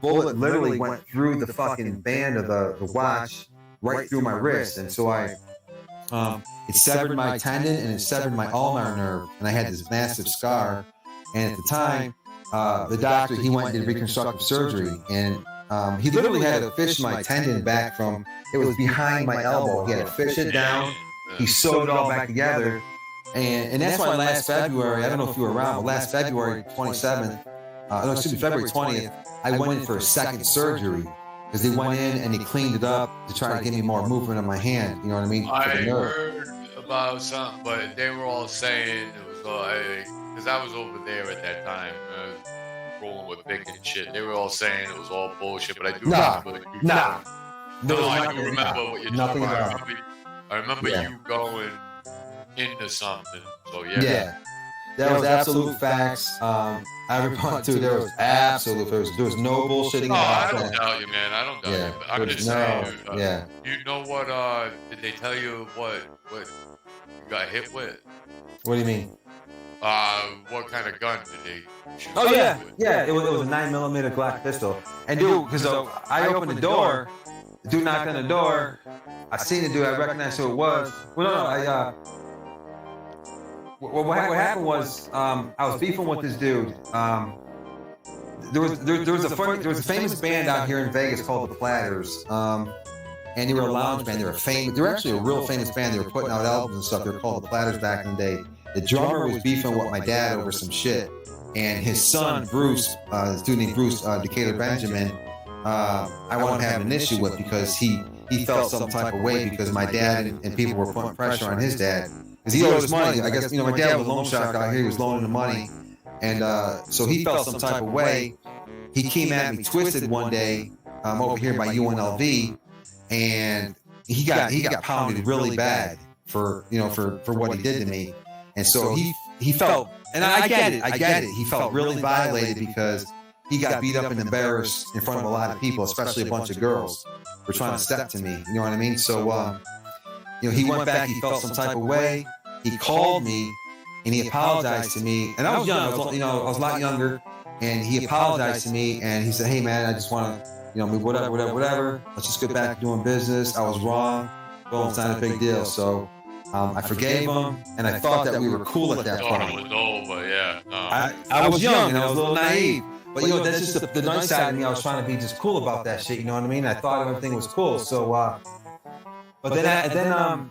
Bullet literally went through the fucking band of the watch right through my wrist, and so it severed my tendon and it severed my ulnar nerve, and I had this massive scar. And at the time, the doctor, he went and did reconstructive surgery, and he literally had to fish my tendon back from, it was behind my elbow. He had to fish it down. He sewed it all back together. And that's why last February, I don't know if you were around, but last February 27th, February 20th, I went in for a second surgery because they went in and they cleaned it up to try to give me more movement on my hand. You know what I mean? I heard about something, but they were all saying it was all, because I was over there at that time, rolling with Vic and shit. They were all saying it was all bullshit, but I do remember. No, I do remember what you're talking about. I remember you going into something. So yeah. That was absolute facts. I report too. There was absolute. There was no bullshitting about that. I don't doubt you, man. I don't doubt you. But I'm just saying. You know what? Did they tell you what you got hit with? What do you mean? What kind of gun did they shoot? Oh yeah. It was a 9mm Glock pistol. And dude, because I opened the door. The dude knocked on the door. I seen the dude. I recognized who it was. Well, no. What happened was I was beefing with this dude. There was a famous band out here in Vegas called the Platters, and they were a lounge band. They were actually a real famous band. They were putting out albums and stuff. They were called the Platters back in the day. The drummer was beefing with my dad over some shit, and his son Bruce, this dude named Bruce Decatur Benjamin, I wanted to have an issue with because he felt some type of way because my dad and people were putting pressure on his dad. Because he owed us money. I guess, my dad was a loan shark out here. He was loaning the money. And so he felt some type of way. He came at me twisted one day over here by UNLV. And he got pounded really bad for what he did to me. And so he felt, and I get it. He felt really violated because he got beat up and embarrassed in front of a lot of people, especially a bunch of girls who were trying to step to me. You know what I mean? So, he went back, he felt some type of way. He called me and he apologized to me. And I was young, I was a lot younger. And he apologized to me and he said, "Hey man, I just want to, whatever. Let's just get back to doing business. I was wrong. Well, it's not a big deal." So I forgave him and I thought that we were cool at that point. It was over, yeah. I was young and I was a little naive. But that's just the nice side of me. I was trying to be just cool about that shit, you know what I mean? I thought everything was cool. So, but then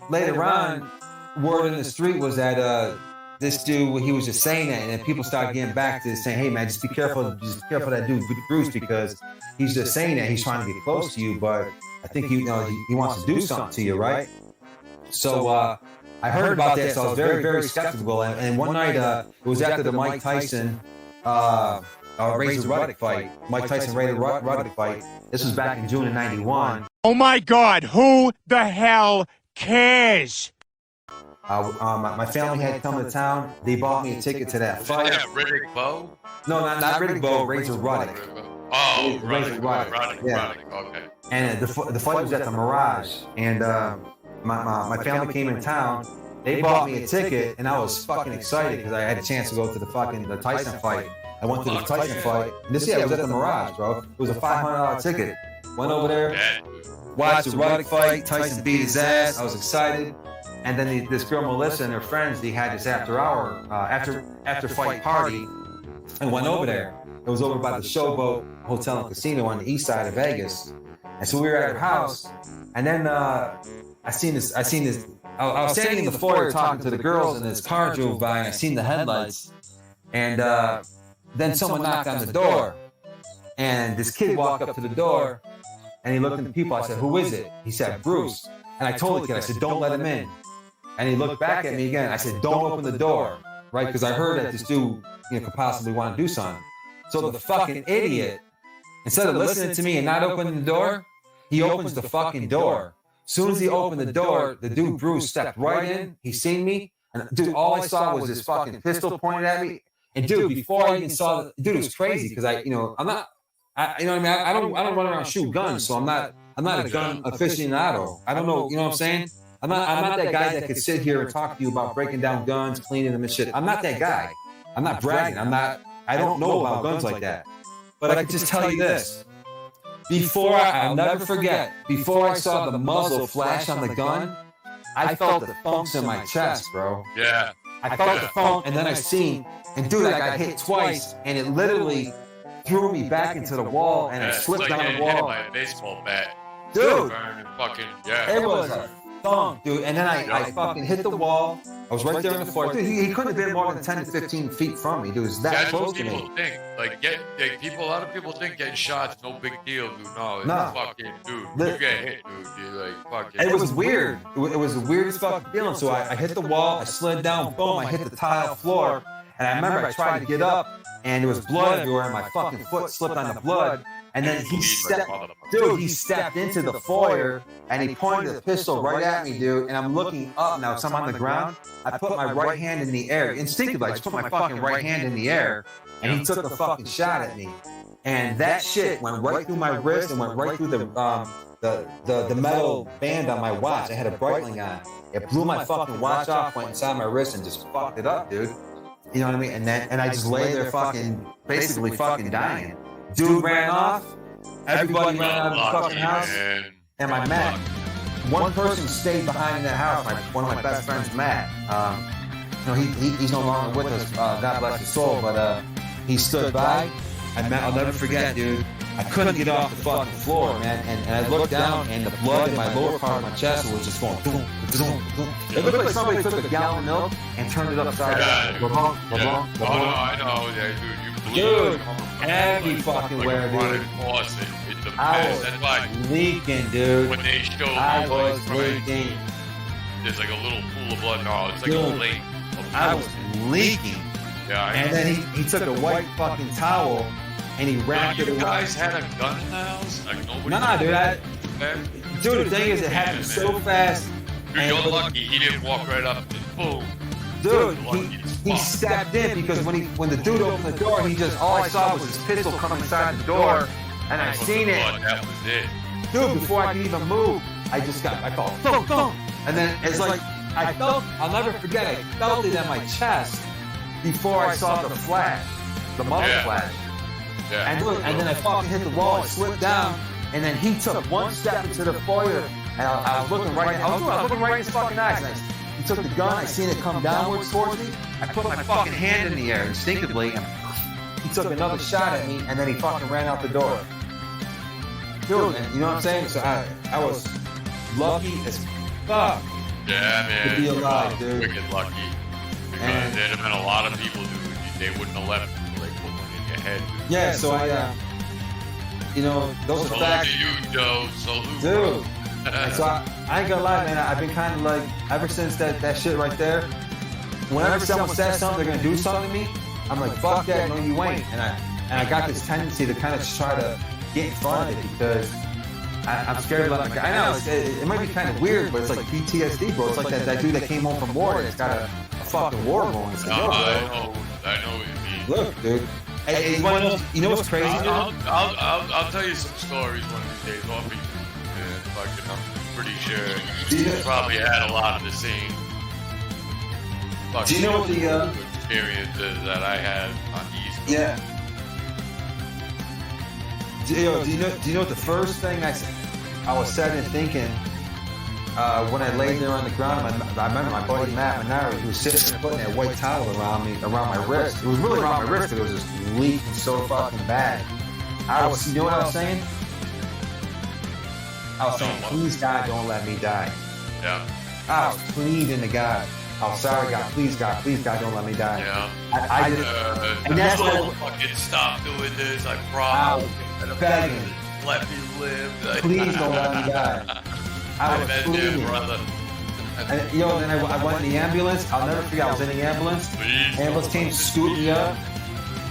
later on, word in the street was that this dude, he was just saying that, and then people started getting back to saying, "Hey man, just be careful of that dude Bruce because he's just saying that he's trying to get close to you, but I think he wants to do something to you, right?" So I heard about that, so I was very, very skeptical. And one night, it was after the Mike Tyson Razor Ruddock fight. Mike Tyson Razor Ruddock fight. This was back in June of '91. Oh my God! Who the hell cares? My family had come to town. They bought me a ticket to that fight. Yeah, Riddick Bowe? No, not Riddick Bowe. Razor Ruddock. Oh, Razor Ruddock. Yeah. Okay. And the fight was at the Mirage. And my family came in town. They bought me a ticket, and I was fucking excited because I had a chance to go to the Tyson fight. I went to the Tyson fight. And it was at the Mirage, bro. It was a $500 ticket. Went over there, watched the Ruddock fight. Tyson beat his ass. I was excited. And then this girl Melissa and her friends, they had this after fight party, and went over there. It was over by the Showboat Hotel and Casino on the east side of Vegas. And so we were at her house, and then I seen this. I was standing in the foyer talking to the girls, and this car drove by, and I seen the headlights. And then someone knocked on the door, and this kid walked up to the door, and he looked at the people. I said, "Who is it?" He said, "Bruce." And I told the kid, I said, "Don't let him in." And he looked back at me again. I said, "Don't open the door," right? Because I heard that this dude, could possibly want to do something. So the fucking idiot, instead of listening to me and not opening the door, he opens the fucking door. As soon as he opened the door, the dude Bruce stepped right in. He seen me, and dude, all I saw was this fucking pistol pointed at me. And dude, before I even saw, dude, it was crazy because I'm not, I don't run around shoot guns, so I'm not a gun aficionado. I don't know, you know what I'm saying? I'm not that guy that could sit here and talk to you about breaking down guns, cleaning them and shit. I'm not that guy. I'm not bragging. I don't know about guns like that. But I can just tell you this. I'll never forget, before I saw the muzzle flash on the gun, I felt the thumps in my chest, bro. Yeah. I felt the thump, and then I seen, and dude, I got hit twice, and it literally threw me back into the wall, and I slipped it's like down the wall. Hit by a baseball bat. Dude, Fucking, yeah. it was a thump, dude. And then I fucking hit the wall. I was right there in the floor. Dude, he couldn't have been more than 10 to 15 feet from me. Dude, it was that That's close what to me. people think. A lot of people think getting shot's no big deal, dude. No, it's Nah. fucking, dude. You get hit, dude. You're like, fucking. It was weird. It was the weirdest fucking feeling. So I hit the wall. I slid down. Boom. I hit the tile floor. And I remember I tried to get up, and there was blood everywhere, and my fucking foot slipped on the blood. And then he stepped into the foyer, and he pointed the pistol right at me, dude. And I'm looking up now, so I'm on the ground. I put my right hand in the air. Instinctively, I just put my fucking right hand in the air, and he took the fucking shot at me. And that shit went right through my wrist and went right through the metal band on my watch. I had a Breitling on. It blew my fucking watch off, went inside my wrist, and just fucked it up, dude. You know what I mean? And I just lay there basically fucking dying. Dude ran off. Everybody ran out of the fucking house. And my Matt, one person stayed behind in that house. One of my best friends, Matt. He's no longer with us. God bless his soul. But he stood by. I'll never forget, dude. I couldn't get off the fucking floor, man. And I looked down, and the blood in my lower part of my chest was just going boom, boom, boom. It looked like somebody took a gallon of milk and turned it upside down. I know, yeah, dude. Dude, every fucking where, dude. It's the I best. That's why was leaking, dude. when they show I like, was from it, leaking. there's like a little pool of blood. No, it's like Dude, a lake. I was leaking. Yeah, And then he took a white fucking towel and he wrapped it You around. guys had a gun in the house? Like nobody. Nah, dude. Dude, the thing is, it happened Yeah, so man. fast. Dude, you're lucky. He didn't walk right up and boom. Dude, You're lucky as he fuck. stepped in because when the dude opened the door, all I saw was his pistol come inside the door, and I seen it. That was it. Dude, before I could even move, I felt thump, thump. And then it's like, I'll never forget, I felt it in my chest before I saw the flash, the muzzle flash. Yeah. And then I fucking hit the wall, I slipped down, and then he took one step into the foyer, and I was looking right in his fucking eyes. And he took the gun, I seen it come downwards towards me. I put my fucking hand in the air instinctively, and he took another shot at me, and then he fucking ran out the door. Dude, and you know what I'm saying? So I was lucky as fuck. Yeah, man. To be alive, dude. Wicked lucky. Because there'd have been a lot of people, dude. They wouldn't have left until they put one in your head. Dude. Yeah, so those are Salute facts. to you, Joe. Salute. Dude. And so I ain't gonna lie, man. I've been kind of like, ever since that shit right there, whenever someone says something, they're gonna do something to me, I'm like, fuck that, no you ain't. And I got this tendency to kind of just try to get in front of it because I'm scared to let my guy. I know it might be kind of weird, but it's like PTSD, bro. It's like that dude that came home from war that's got a fucking war going. It's like, yo, bro. I know what you mean. Look, dude. Hey, you know what's crazy, dude? I'll tell you some stories one of these days. I'll be, I'm pretty sure you probably had a lot of the same. Do you know what the experiences that I had on the East Coast? Yeah. Do you know what the first thing I was sitting and thinking when I laid there on the ground? I remember my buddy Matt Manari, who was sitting there putting that white towel around my wrist. It was really around my wrist, but it was just leaking so fucking bad. You know what I was saying? I was saying, please God, don't let me die. Yeah. I was pleading to God. Oh, sorry, God. Please, God, don't let me die. Yeah. And that's what. Fucking stop doing this. I promise. Begging. Let me live. Please don't let me die. I was pleading. Brother. And, then I went in the ambulance. I'll never forget. I was in the ambulance. Ambulance came, scooped me up.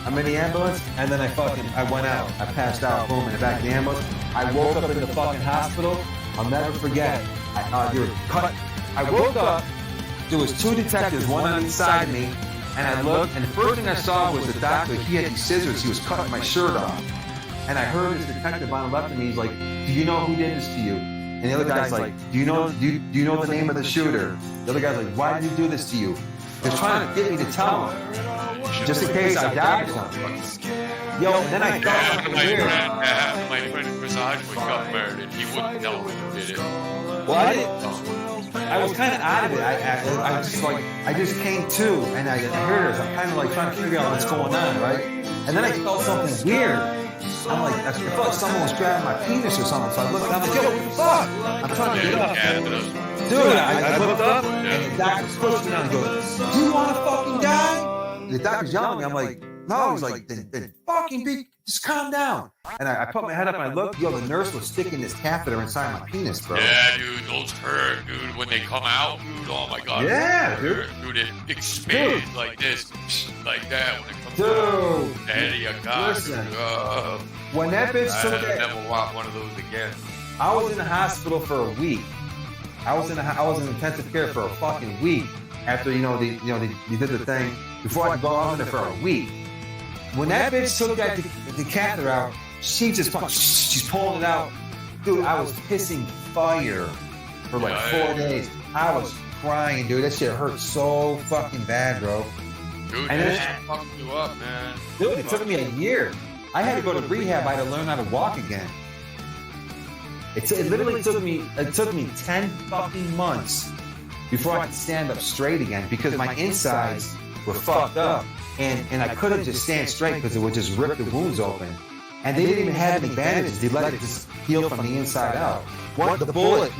I'm in the ambulance, and then I went out. I passed out, boom, in the back of the ambulance. I woke up in the fucking hospital. I'll never forget. I woke up. There was two detectives, one on each side of me, and I looked, and the first thing I saw was the doctor. He had these scissors. He was cutting my shirt off. And I heard this detective on the left of me. He's like, do you know who did this to you? And the other guy's like, do you know the name of the shooter? The other guy's like, why did he do this to you? They're trying to get me to tell him, just in case I die or something. Yo, and then I felt something weird. My friend Chris Hodgman got murdered. He wouldn't tell him who did it. Well, I was kind of out of it. I just came to, and I heard it. I'm kind of like trying to figure out what's going on, right? And then I felt something weird. I'm like, I felt like someone was grabbing my penis or something. So I looked, and I'm like, yo, what the fuck? I'm trying to get up. Dude, I looked up, and the doctor pushed me down and goes, do you want to fucking die? The doctor's yelling at me. I'm like, no. He's like, then fucking just calm down. And I put my head up and I looked. Yo, the nurse was sticking this catheter inside my penis, bro. Yeah, dude, those hurt, dude. When they come out, dude, oh my god. Yeah, dude. Dude, it expands like this, like that. When it comes Dude. out. Daddy, I got Listen. When that bitch I took that, never want one of those again. I was in the hospital for a week. I was in intensive care for a fucking week. After they did the thing. Before I could go, I was in there for a week. When that bitch took the catheter out, she's pulling it out. Dude, I was pissing fire for like 4 days. I was crying, dude. That shit hurt so fucking bad, bro. Dude, And that then- shit fucked you up, man. Dude, it took me a year. I had to go to rehab. I had to learn how to walk again. It literally took me 10 fucking months before I could stand up straight again because my insides were fucked up. And I couldn't just stand straight because it would just rip the wounds open. And they didn't even have any bandages. They let it just heal from the inside out. One of the bullets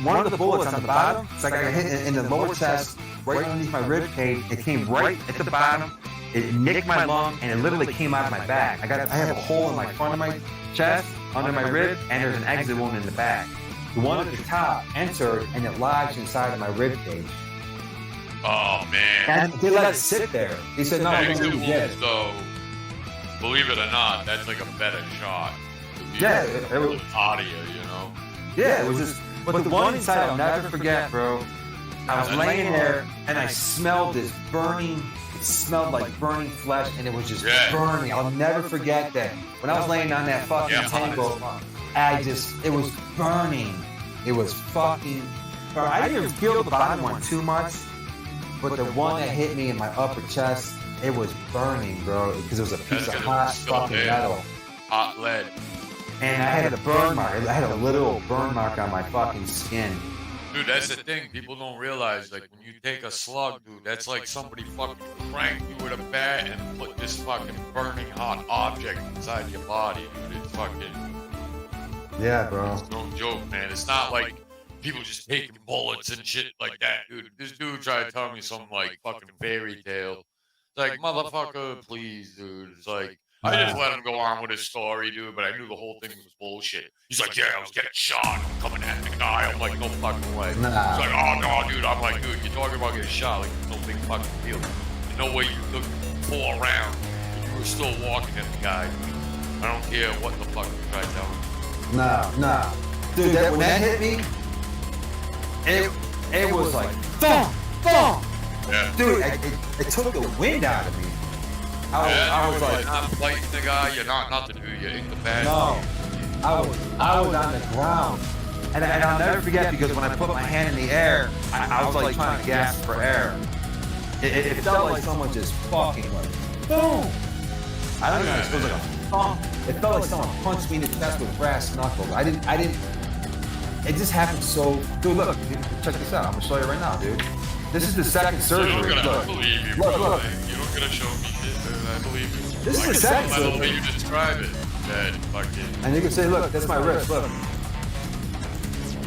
on the bottom, it's like I got hit in the lower chest, right underneath my rib cage. It came right at the bottom. It nicked my lung, and it literally came out of my back. I have a hole in my front of my chest, under my rib, and there's an exit wound in the back. The one at the top entered, and it lodged inside of my rib cage. Oh man. And they let it sit there. They said, no, we're Exit going to get wounds, it. though, believe it or not, that's like a better shot. Yeah, it was out of you, you know? Yeah, it was just. But the one inside I'll never forget, bro. I was laying there and I smelled this burning. It smelled like burning flesh, and it was just burning. I'll never forget that. When I was laying on that fucking table, it was burning. It was fucking. I didn't even feel the bottom one too much, but the one that hit me in my upper chest, it was burning, bro, because it was a piece of hot fucking metal. Hot lead. And I had a burn mark. I had a literal burn mark on my fucking skin. Dude, that's the thing. People don't realize, like, when you take a slug, dude, that's like somebody fucking cranked you with a bat and put this fucking burning hot object inside your body, dude. It's fucking... Yeah, bro. It's no joke, man. It's not like people just taking bullets and shit like that, dude. This dude tried to tell me some, like, fucking fairy tale. It's like, motherfucker, please, dude. It's like, I just let him go on with his story, dude, but I knew the whole thing was bullshit. He's like, yeah, I was getting shot. I'm coming at the guy. I'm like, no fucking way. He's like, oh, no, dude. I'm like, dude, you're talking about getting shot. Like, no big fucking deal. There's no way you took 4 rounds. You were still walking at the guy. I don't care what the fuck you tried telling me. Nah. Dude, when that hit me, it was like, thump. Yeah. Dude, it took the wind out of me. I was like, not fighting the guy. You're not nothing, dude. You're in the bad. No. I was on the ground. And I'll never forget because when I put my hand in the air, I was like trying to gasp for air. It felt like someone just fucking like, boom. I don't know. It was like a thump. It felt like someone punched me in the chest with brass knuckles. I didn't. It just happened so. Dude, look. Check this out. I'm gonna show you right now, dude. This is the second surgery. I Look. believe you, Look. bro. You don't gotta show me shit, dude. I believe you. This is the can second tell by the way surgery. you describe it. That fucking. And you can say, look, that's my wrist, look.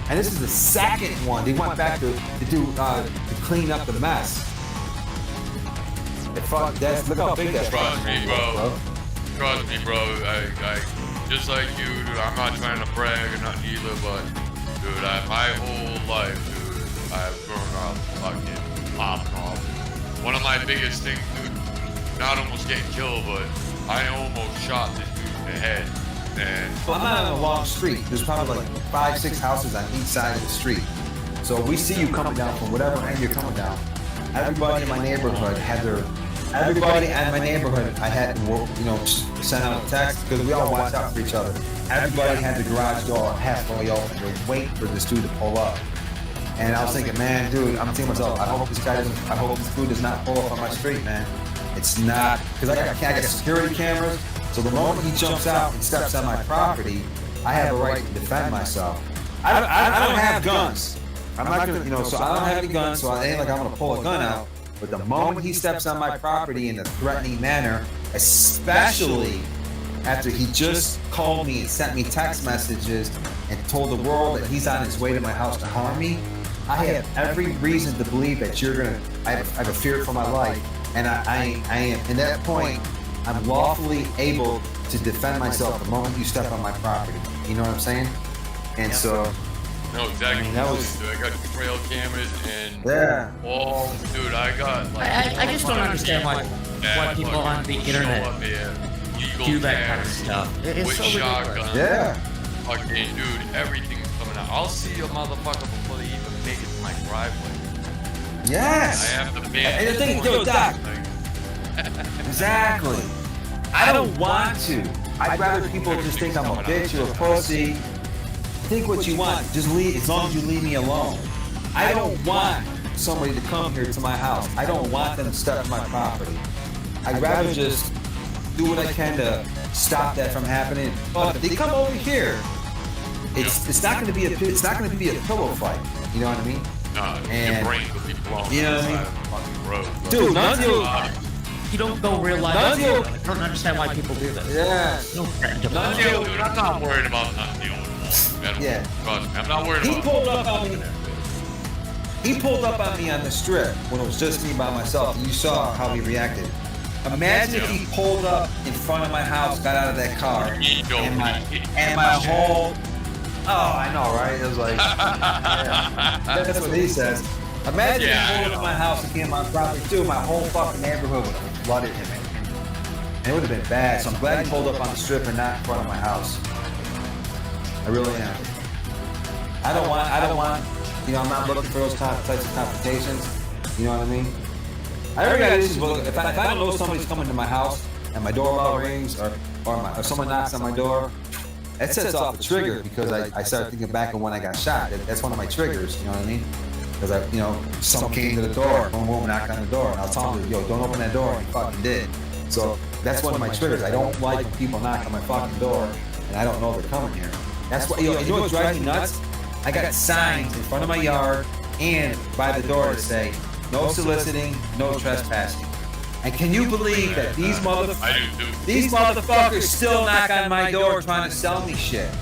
And this is the second one. They went back to clean up the mess. Look how big that Trust me, bro. Trust me, bro. I just like you, dude. I'm not trying to brag or nothing either, but dude, my whole life, dude, I've grown up fucking popping off. One of my biggest things, dude, not almost getting killed, but I almost shot this dude in the head. And Well, I'm not on a long street. There's probably like 5-6 houses on each side of the street. So we see you coming down from whatever end you're coming down. Everybody in my neighborhood had their Everybody in my neighborhood, I had to, send out a text because we all watch out for each other. Everybody had the garage door halfway open. They're waiting for this dude to pull up. And I was thinking, man, dude, I'm thinking to myself, I hope this dude does not pull up on my street, man. It's not, because I got security cameras. So the moment he jumps out and steps on my property, I have a right to defend myself. I don't have guns. I'm not gonna, so I don't have any guns, so it ain't like I'm gonna pull a gun out. But the moment he steps on my property in a threatening manner, especially after he just called me and sent me text messages and told the world that he's on his way to my house to harm me, I have every reason to believe that I have a fear for my life. And I am, at that point, I'm lawfully able to defend myself the moment you step on my property. You know what I'm saying? And so... No, exactly. I got trail cameras and all. Dude, I got like. I just don't understand why people on the internet do that kind of stuff. It's so ridiculous. Yeah. Fucking dude, everything's coming out. I'll see a motherfucker before they even make it to my driveway. Yes. I have to ban. And the thing, yo, Doc. Exactly. I don't want to. I'd rather people just think I'm a bitch or a pussy. Think what you want, just leave, as long as you leave me alone. I don't want somebody to come here to my house. I don't want them to step on my property. I'd rather just do what I can to stop that from happening. But if they come over here, it's not going to be a pillow fight. You know what I mean? Your brain will be blown. You know what I mean? Fucking road. Dude, none of you. You don't go real life. I don't understand why people do that. Yeah. No threat to None of you, dude. I'm not worried about not dealing with that. Yeah. I'm not worried about. He pulled up on me on the strip when it was just me by myself. And you saw how he reacted. Imagine if he pulled up in front of my house, got out of that car, and my whole. Oh, I know, right? It was like. Yeah. That's what he says. Imagine if he pulled up in my house and came on my property too. My whole fucking neighborhood would have flooded him. And it would have been bad. So I'm glad he pulled up on the strip and not in front of my house. I really am. I don't want, I'm not looking for those types of confrontations. You know what I mean? I already got issues, but if I don't know somebody's coming to my house and my doorbell rings or someone knocks on my door, that sets off a trigger because I started thinking back on when I got shot. That's one of my triggers, you know what I mean? Because someone came to the door, one woman knocked on the door, and I'll tell them, yo, don't open that door, and he fucking did. So that's one of my triggers. I don't like when people knock on my fucking door and I don't know they're coming here. That's what, you know what drives me nuts? I got signs in front of my yard and by the door that say, no soliciting, no trespassing. And can you believe that these motherfuckers still knock on my door trying to sell me shit?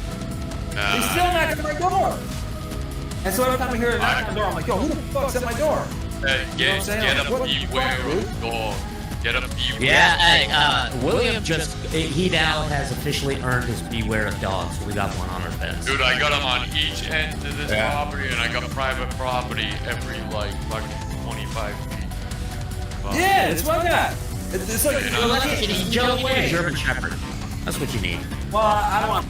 They still knock on my door. And so every time I hear a knock on the door, I'm like, yo, who the fuck's at my door? Get a beware of dog. Get a beware. Yeah, William he now has officially earned his beware of dogs. So we got one on our fence. Dude, I got him on each end of this property, and I got private property every like 25 feet. Yeah, that's what I got. It's like you German Shepherd. That's what you need. Well, I don't want.